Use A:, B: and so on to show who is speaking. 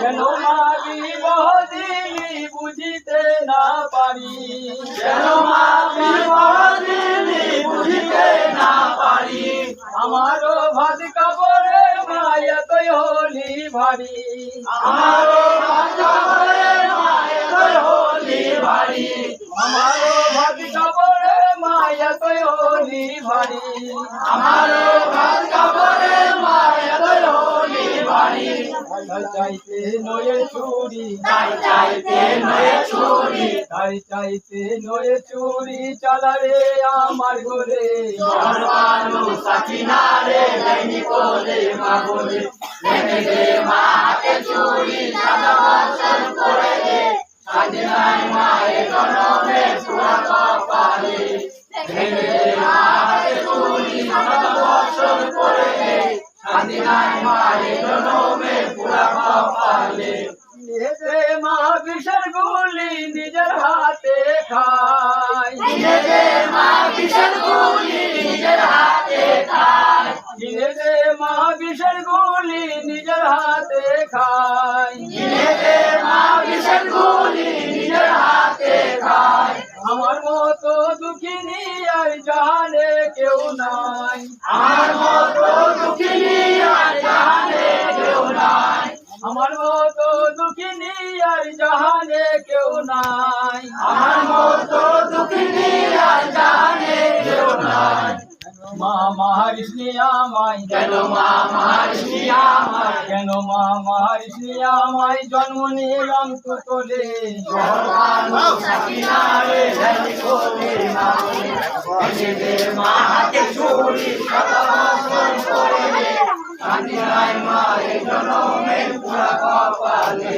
A: কেন মা বিবাহ দিলি বুঝিতে না পারি,
B: কেন মা বিবাহ দিলি বুঝিতে না পারি।
A: আমারও ভাত কাপড়ে মা এতই হলি ভারী,
B: আমারও ভাত কাপড়ে মা এতই হলি ভারী।
A: আমারও ভাত কাপড়ে মা এতই হলি ভারী,
B: আমারও ভাত কাপড়ে মা এতই হলি ভারী।
A: তাই চাইতে নয়ে চুরি,
B: তাই চাইতে নয় ছুরি,
A: তাই চাইতে নয়ে চুরি চালারে আমার ঘরে,
B: জন্মানো সাকিনা রে লাইনি কোলে মা বলে, ভেঙে দে মা হাতে চুরি সাদা বছর করে দে, সাজিনায় মায়ের জনমে পুরা কপালে। ভেঙে দে মা হাতে চুরি সাদা বছর করে দে, সাজিনায় মায়ের জনমে পুরা কপালে।
A: এতে মা বিষের গুলি নিজের হাতে খায়,
B: নিজে মা কিসের গুলি নিজের হাতে খায়,
A: এতে মা বিষের গুলি নিজের হাতে খায়,
B: নিজে মা কিসের গুলি নিজের হাতে খায়।
A: আমার মতো দুঃখিনী আর জানে কেউ নাই,
B: আমার মতো দুঃখিনী আর জানে কেউ নাই,
A: আমার মতো দুঃখিনী আর জানে কেউ নাই,
B: আমার মতো দুঃখিনী আর জানে কেউ নাই।
A: মা মারিস নি আমায়,
B: কেন মা মারিসনি আমায়,
A: কেন মা মারিস নি আমায়, জন্ম নিলাম তো তোলে,
B: জন্মানো সাকিনা রে লাইনি কোলে মা বলে, ভেঙে দে মা হাতে চুরি সাদা বছর করে দে, সাজিনায় মায়ের জনমে পুরা কপালে।